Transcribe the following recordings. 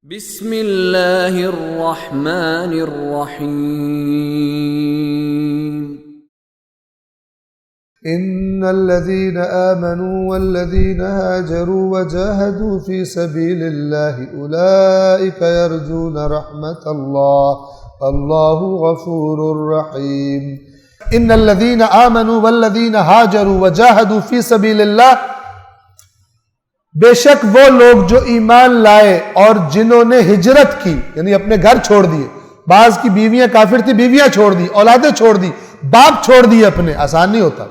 بسم اللہ الرحمن الرحیم ان الذين آمنوا والذين هاجروا وجاهدوا في سبيل الله اولئك يرجون رحمة الله والله غفور رحيم. ان الذين آمنوا والذين هاجروا وجاهدوا في سبيل الله، بے شک وہ لوگ جو ایمان لائے اور جنہوں نے ہجرت کی، یعنی اپنے گھر چھوڑ دیے. بعض کی بیویاں کافر تھی، بیویاں چھوڑ دی، اولادیں چھوڑ دی، باپ چھوڑ دیے اپنے. آسان نہیں ہوتا.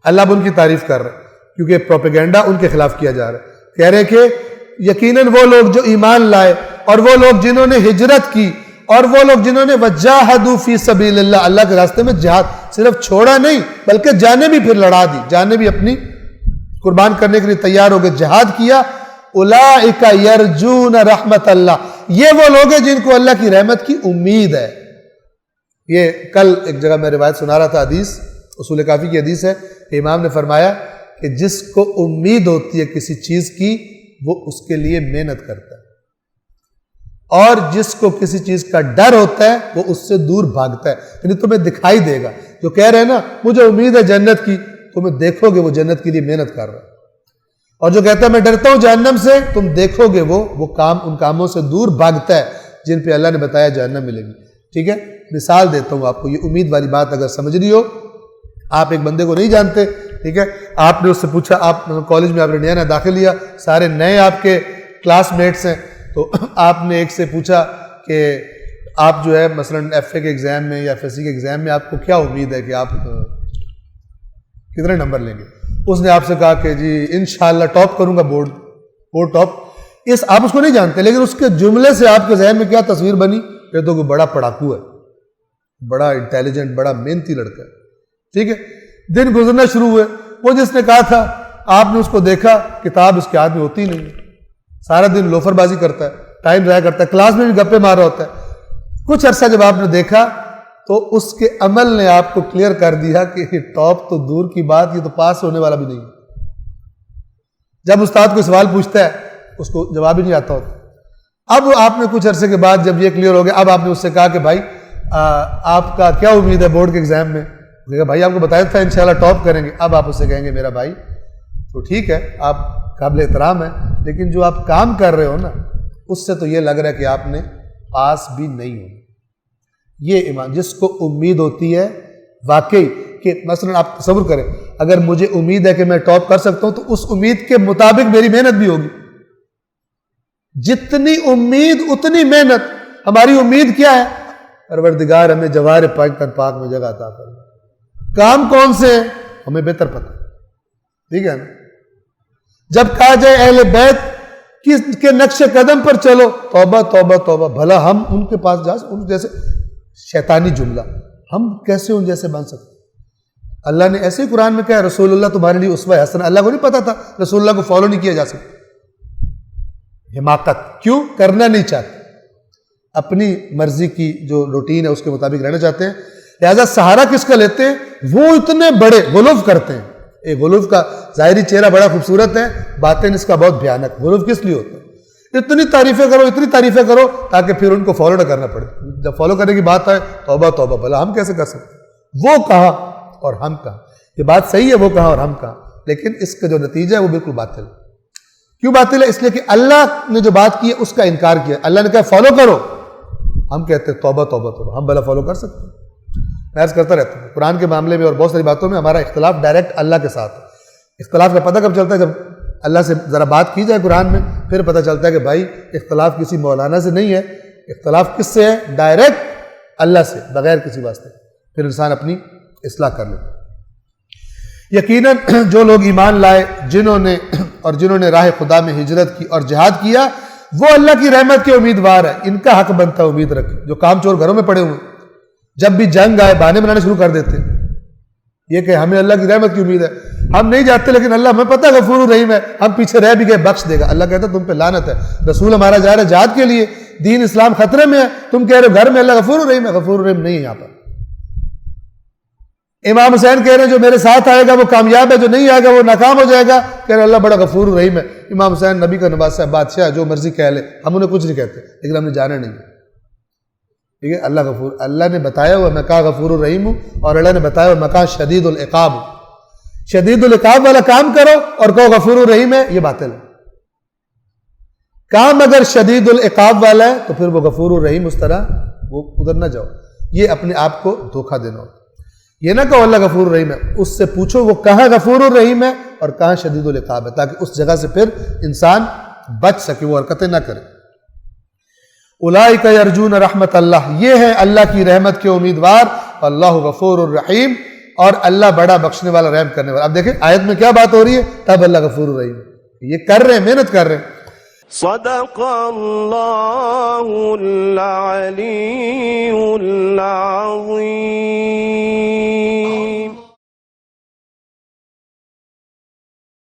اللہ اب ان کی تعریف کر رہے کیونکہ پروپیگنڈا ان کے خلاف کیا جا رہا ہے. کہہ رہے کہ یقیناً وہ لوگ جو ایمان لائے اور وہ لوگ جنہوں نے ہجرت کی اور وہ لوگ جنہوں نے وجاہدوا فی سبیل اللہ، اللہ کے راستے میں جہاد، صرف چھوڑا نہیں بلکہ جانیں بھی پھر لڑا دی، جانیں بھی اپنی قربان کرنے کے لیے تیار ہو گئے، جہاد کیا. اولئک یرجون رحمت اللہ، یہ وہ لوگ ہیں جن کو اللہ کی رحمت کی امید ہے. یہ کل ایک جگہ میں روایت سنا رہا تھا، حدیث اصول کافی کی حدیث ہے کہ امام نے فرمایا کہ جس کو امید ہوتی ہے کسی چیز کی وہ اس کے لیے محنت کرتا ہے، اور جس کو کسی چیز کا ڈر ہوتا ہے وہ اس سے دور بھاگتا ہے. یعنی تمہیں دکھائی دے گا جو کہہ رہے ہیں نا مجھے امید ہے جنت کی، تمہیں دیکھو گے وہ جنت کے لیے محنت کر رہا ہے. اور جو کہتا ہے میں ڈرتا ہوں جہنم سے، تم دیکھو گے وہ کام ان کاموں سے دور بھاگتا ہے جن پہ اللہ نے بتایا جہنم ملے گی. ٹھیک ہے، مثال دیتا ہوں آپ کو. یہ امید والی بات اگر سمجھ رہی ہو، آپ ایک بندے کو نہیں جانتے، ٹھیک ہے، آپ نے اس سے پوچھا، آپ کالج میں آپ نے نیا داخل لیا، سارے نئے آپ کے کلاس میٹس ہیں، تو آپ نے ایک سے پوچھا کہ آپ جو ہے مثلا ایف اے کے ایگزام میں یا ایف ایس سی کے ایگزام میں آپ کو کیا امید ہے کہ آپ کتنے نمبر لیں گے. اس نے آپ سے کہا کہ جی انشاءاللہ ٹاپ کروں گا، بورڈ ٹاپ. آپ اس کو نہیں جانتے، لیکن اس کے جملے سے آپ کے ذہن میں کیا تصویر بنی کہ تو کوئی بڑا پڑھاکو ہے، بڑا انٹیلیجنٹ، بڑا محنتی لڑکا ہے. ٹھیک ہے، دن گزرنا شروع ہوئے. وہ جس نے کہا تھا آپ نے اس کو دیکھا کتاب اس کے ہاتھ میں ہوتی نہیں ہے، سارا دن لوفر بازی کرتا ہے، ٹائم ضائع کرتا ہے، کلاس میں بھی گپے مار رہا ہوتا ہے. کچھ عرصہ جب آپ نے دیکھا تو اس کے عمل نے آپ کو کلیئر کر دیا کہ ٹاپ تو دور کی بات، یہ تو پاس ہونے والا بھی نہیں. جب استاد کوئی سوال پوچھتا ہے اس کو جواب ہی نہیں آتا ہوتا. اب آپ نے کچھ عرصے کے بعد جب یہ کلیئر ہو گیا، اب آپ نے اس سے کہا کہ بھائی آپ کا کیا امید ہے بورڈ کے ایگزام میں؟ بھائی آپ کو بتایا تھا انشاءاللہ ٹاپ کریں گے. اب آپ اس سے کہیں گے میرا بھائی تو ٹھیک ہے، آپ قابل احترام ہیں، لیکن جو آپ کام کر رہے ہو نا اس سے تو یہ لگ رہا ہے کہ آپ نے پاس بھی نہیں ہو. یہ ایمان جس کو امید ہوتی ہے واقعی کہ مثلا آپ تصور کریں اگر مجھے امید ہے کہ میں ٹاپ کر سکتا ہوں تو اس امید کے مطابق میری محنت بھی ہوگی. جتنی امید اتنی محنت. ہماری امید کیا ہے؟ پروردگار ہمیں جواہر پاک میں جگہ عطا فرمائے. کام کون سے ہیں ہمیں بہتر پتہ. ٹھیک ہے نا؟ جب کہا جائے اہل بیت کے نقش قدم پر چلو، توبہ توبہ توبہ، بھلا ہم ان کے پاس جا ان جیسے شیطانی جملہ، ہم کیسے ان جیسے بن سکتے؟ اللہ نے ایسے ہی قرآن میں کہا رسول اللہ تمہارے لیے اسوہ حسنہ. اللہ کو نہیں پتا تھا رسول اللہ کو فالو نہیں کیا جا سکتا. حماقت کیوں؟ کرنا نہیں چاہتے، اپنی مرضی کی جو روٹین ہے اس کے مطابق رہنا چاہتے ہیں. لہذا سہارا کس کا لیتے ہیں؟ وہ اتنے بڑے غلوف کرتے ہیں. ایک غلوف کا ظاہری چہرہ بڑا خوبصورت ہے، باطن اس کا بہت بھیانک. غلوف کس لیے ہوتا ہے؟ اتنی تعریفیں کرو تاکہ پھر ان کو فالو نہ کرنا پڑے. جب فالو کرنے کی بات آئے توبہ توبہ، بھلا ہم کیسے کر سکتے؟ وہ کہا اور ہم کہا. یہ بات صحیح ہے، وہ کہا اور ہم کہا، لیکن اس کا جو نتیجہ ہے وہ بالکل باطل ہے. کیوں باطل ہے؟ اس لیے کہ اللہ نے جو بات کی ہے اس کا انکار کیا. اللہ نے کہا فالو کرو، ہم کہتے ہیں توبہ توبہ توبہ. ہم بھلا فالو کر سکتے ہیں؟ میں عرض کرتا رہتا ہوں قرآن کے معاملے میں اور بہت ساری باتوں میں ہمارا اختلاف ڈائریکٹ اللہ کے ساتھ ہے. اختلاف کا پتہ کب چلتا ہے؟ جب اللہ سے ذرا بات کی جائے قرآن میں، پھر پتہ چلتا ہے کہ بھائی اختلاف کسی مولانا سے نہیں ہے، اختلاف کس سے ہے؟ ڈائریکٹ اللہ سے، بغیر کسی واسطے. پھر انسان اپنی اصلاح کر لیتا. یقیناً جو لوگ ایمان لائے جنہوں نے راہ خدا میں ہجرت کی اور جہاد کیا وہ اللہ کی رحمت کے امیدوار ہے. ان کا حق بنتا ہے امید رکھے. جو کام چور گھروں میں پڑے ہوئے جب بھی جنگ آئے بہانے بنانے شروع کر دیتے یہ کہ ہمیں اللہ کی رحمت کی امید ہے، ہم نہیں جاتے لیکن اللہ ہمیں پتہ ہے غفور الرحیم ہے، ہم پیچھے رہ بھی گئے بخش دے گا. اللہ کہتا ہے تم پہ لعنت ہے، رسول ہمارا جا رہا ہے جہاد کے لیے، دین اسلام خطرے میں ہے، تم کہہ رہے ہو گھر میں اللہ غفور الرحیم ہے. غفور الرحیم نہیں ہے یہاں پر. امام حسین کہہ رہے ہیں جو میرے ساتھ آئے گا وہ کامیاب ہے، جو نہیں آئے گا وہ ناکام ہو جائے گا. کہہ رہے اللہ بڑا غفور رحیم ہے. امام حسین نبی کا نواسہ ہے، بادشاہ ہے، جو مرضی کہہ لے، ہم انہیں کچھ نہیں کہتے، لیکن ہم نے جانا نہیں ہے. ٹھیک ہے، اللہ غفور، اللہ نے بتایا ہوا میں کہاں غفور الرحیم ہوں، اور اللہ نے بتایا ہوا میں کہاں شدید العقاب ہوں. شدید العقاب والا کام کرو اور کہو غفور الرحیم ہے، یہ باطل ہے. کام اگر شدید العقاب والا ہے تو پھر وہ غفور الرحیم اس طرح وہ ادھر نہ جاؤ، یہ اپنے آپ کو دھوکہ دینا ہوتا. یہ نہ کہو اللہ غفور الرحیم ہے، اس سے پوچھو وہ کہاں غفور الرحیم ہے اور کہاں شدید العقاب ہے، تاکہ اس جگہ سے پھر انسان بچ سکے، وہ حرکتیں نہ کرے. اولئک یرجون رحمت اللہ، یہ ہے اللہ کی رحمت کے امیدوار. اللہ غفور الرحیم، اور اللہ بڑا بخشنے والا، رحم کرنے والا. اب دیکھیں آیت میں کیا بات ہو رہی ہے، تب اللہ غفور الرحیم، یہ کر رہے ہیں، محنت کر رہے ہیں. صدق اللہ العلی العظیم.